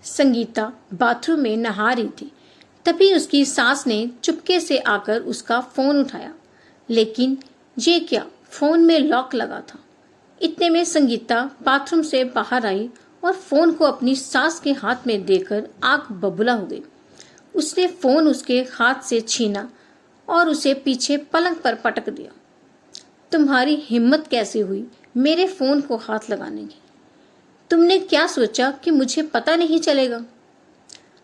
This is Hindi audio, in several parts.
संगीता बाथरूम में नहा रही थी। तभी उसकी सास ने चुपके से आकर उसका फोन उठाया, लेकिन ये क्या, फोन में लॉक लगा था। इतने में संगीता बाथरूम से बाहर आई और फोन को अपनी सास के हाथ में देकर आंख बबूला हो गई। उसने फोन उसके हाथ से छीना और उसे पीछे पलंग पर पटक दिया। तुम्हारी हिम्मत कैसे हुई मेरे फोन को हाथ लगाने की? तुमने क्या सोचा कि मुझे पता नहीं चलेगा?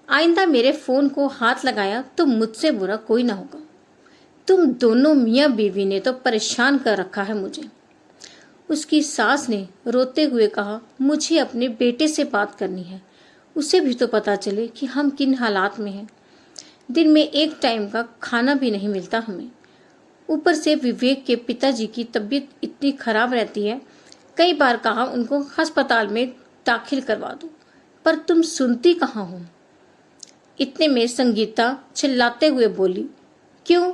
आइंदा मेरे फोन को हाथ लगाया तो मुझसे बुरा कोई ना होगा। तुम दोनों मियाँ बीवी ने तो परेशान कर रखा है मुझे। उसकी सास ने रोते हुए कहा, मुझे अपने बेटे से बात करनी है, उसे भी तो पता चले कि हम किन हालात में हैं। दिन में एक टाइम का खाना भी नहीं मिलता हमें। ऊपर से विवेक के पिताजी की तबीयत इतनी खराब रहती है, कई बार कहा उनको अस्पताल में दाखिल करवा दो, पर तुम सुनती कहाँ हो। इतने में संगीता चिल्लाते हुए बोली, क्यों,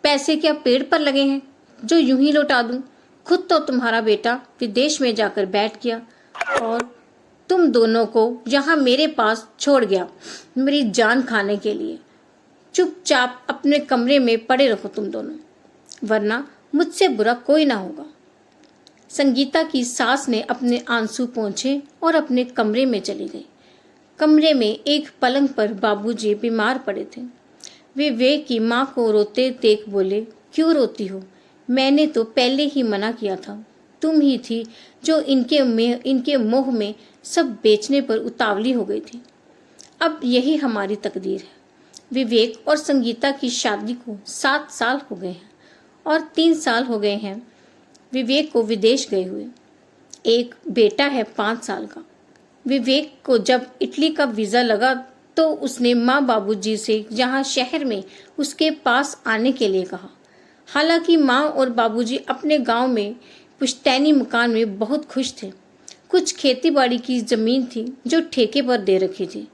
पैसे क्या पेड़ पर लगे हैं जो यूं ही लौटा दूं? खुद तो तुम्हारा बेटा विदेश में जाकर बैठ गया और तुम दोनों को यहाँ मेरे पास छोड़ गया मेरी जान खाने के लिए। चुपचाप अपने कमरे में पड़े रहो तुम दोनों, वरना मुझसे बुरा कोई ना होगा। संगीता की सास ने अपने आंसू पोंछे और अपने कमरे में चली गई। कमरे में एक पलंग पर बाबूजी बीमार पड़े थे। विवेक की माँ को रोते देख बोले, क्यों रोती हो? मैंने तो पहले ही मना किया था। तुम ही थी जो इनके मोह में सब बेचने पर उतावली हो गई थी। अब यही हमारी तकदीर है। विवेक और संगीता की शादी को 7 साल हो गए हैं और 3 साल हो गए हैं विवेक को विदेश गए हुए। एक बेटा है 5 साल का। विवेक को जब इटली का वीज़ा लगा तो उसने माँ बाबूजी से यहाँ शहर में उसके पास आने के लिए कहा। हालांकि माँ और बाबूजी अपने गांव में पुश्तैनी मकान में बहुत खुश थे। कुछ खेती बाड़ी की ज़मीन थी जो ठेके पर दे रखी थी।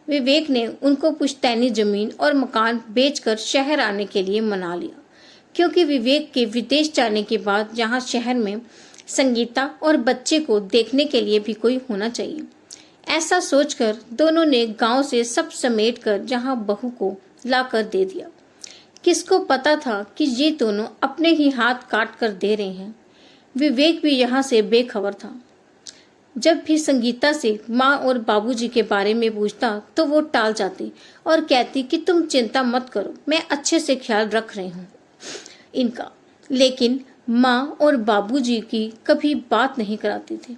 विवेक ने उनको पुश्तैनी ज़मीन और मकान बेचकर शहर आने के लिए मना लिया, क्योंकि विवेक के विदेश जाने के बाद यहाँ शहर में संगीता और बच्चे को देखने के लिए भी कोई होना चाहिए। ऐसा सोचकर दोनों ने गांव से सब समेट कर जहाँ बहू को लाकर दे दिया। किसको पता था कि ये दोनों अपने ही हाथ काट कर दे रहे हैं। विवेक भी यहाँ से बेखबर था। जब भी संगीता से माँ और बाबूजी के बारे में पूछता तो वो टाल जाती और कहती कि तुम चिंता मत करो, मैं अच्छे से ख्याल रख रही हूँ इनका। लेकिन माँ और बाबूजी की कभी बात नहीं कराती थी।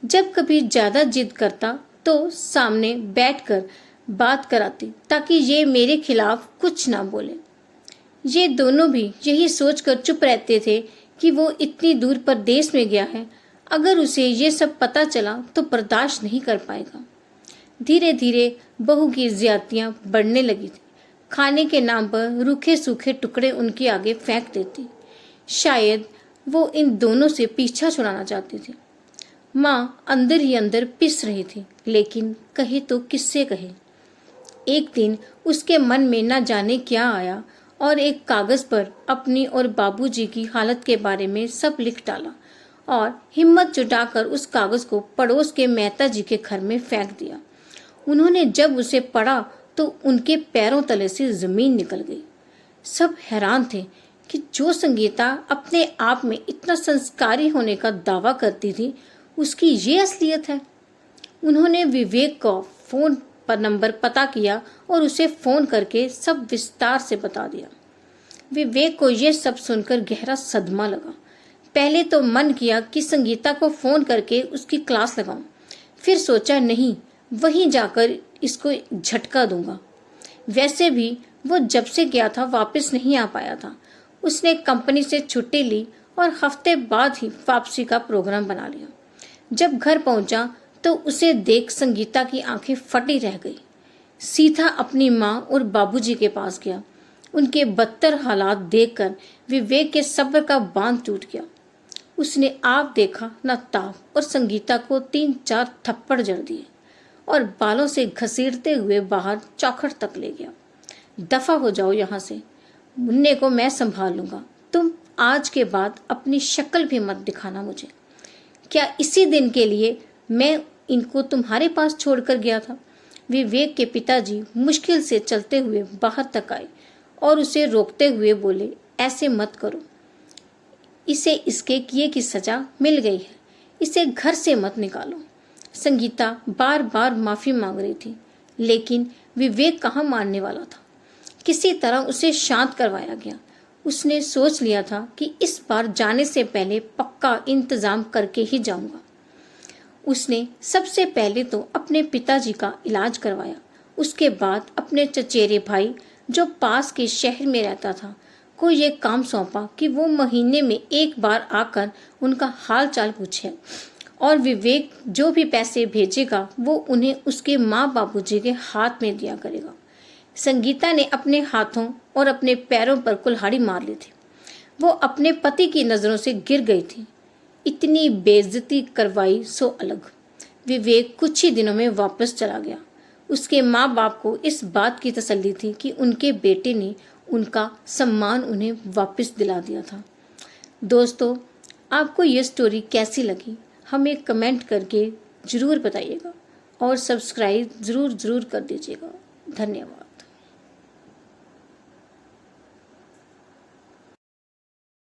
जब कभी ज़्यादा जिद करता तो सामने बैठकर बात कराती ताकि ये मेरे खिलाफ कुछ ना बोले। ये दोनों भी यही सोचकर चुप रहते थे कि वो इतनी दूर परदेश में गया है, अगर उसे ये सब पता चला तो बर्दाश्त नहीं कर पाएगा। धीरे धीरे बहू की ज्यादतियाँ बढ़ने लगी थी। खाने के नाम पर रूखे सूखे टुकड़े उनके आगे फेंक देती। शायद वो इन दोनों से पीछा छुड़ाना चाहती थी। माँ अंदर ही अंदर पिस रही थी, लेकिन कहे तो किससे कहे। एक दिन उसके मन में न जाने क्या आया और एक कागज पर अपनी और बाबूजी की हालत के बारे में सब लिख डाला और हिम्मत जुटाकर उस कागज को पड़ोस के मेहता जी के घर में फेंक दिया। उन्होंने जब उसे पढ़ा तो उनके पैरों तले से जमीन निकल गई। सब हैरान थे कि जो संगीता अपने आप में इतना संस्कारी होने का दावा करती थी, उसकी ये असलियत है। उन्होंने विवेक को फोन पर नंबर पता किया और उसे फोन करके सब विस्तार से बता दिया। विवेक को यह सब सुनकर गहरा सदमा लगा। पहले तो मन किया कि संगीता को फोन करके उसकी क्लास लगाऊं, फिर सोचा नहीं, वहीं जाकर इसको झटका दूंगा। वैसे भी वो जब से गया था वापस नहीं आ पाया था। उसने कंपनी से छुट्टी ली और हफ्ते बाद ही वापसी का प्रोग्राम बना लिया। जब घर पहुंचा तो उसे देख संगीता की आंखें फटी रह गई। सीधा अपनी माँ और बाबूजी के पास गया। उनके बदतर हालात देखकर विवेक के सब्र का बांध टूट गया। उसने आप देखा न ताप और संगीता को 3-4 थप्पड़ जड़ दिए और बालों से घसीटते हुए बाहर चौखट तक ले गया। दफा हो जाओ यहाँ से, मुन्ने को मैं संभाल लूंगा। तुम आज के बाद अपनी शक्ल भी मत दिखाना मुझे। क्या इसी दिन के लिए मैं इनको तुम्हारे पास छोड़कर गया था? विवेक के पिताजी मुश्किल से चलते हुए बाहर तक आए और उसे रोकते हुए बोले, ऐसे मत करो, इसे इसके किए की सजा मिल गई है, इसे घर से मत निकालो। संगीता बार बार माफी मांग रही थी, लेकिन विवेक कहाँ मानने वाला था। किसी तरह उसे शांत करवाया गया। उसने सोच लिया था कि इस बार जाने से पहले पक्का इंतजाम करके ही जाऊंगा। उसने सबसे पहले तो अपने पिताजी का इलाज करवाया। उसके बाद अपने चचेरे भाई जो पास के शहर में रहता था को ये काम सौंपा कि वो महीने में एक बार आकर उनका हाल चाल पूछे और विवेक जो भी पैसे भेजेगा वो उन्हें उसके माँ बाबूजी के हाथ में दिया करेगा। संगीता ने अपने हाथों और अपने पैरों पर कुल्हाड़ी मार ली थी। वो अपने पति की नजरों से गिर गई थी। इतनी बेइज्जती करवाई सो अलग। विवेक कुछ ही दिनों में वापस चला गया। उसके माँ बाप को इस बात की तसल्ली थी कि उनके बेटे ने उनका सम्मान उन्हें वापस दिला दिया था। दोस्तों, आपको ये स्टोरी कैसी लगी हमें कमेंट करके ज़रूर बताइएगा और सब्सक्राइब ज़रूर कर दीजिएगा। धन्यवाद।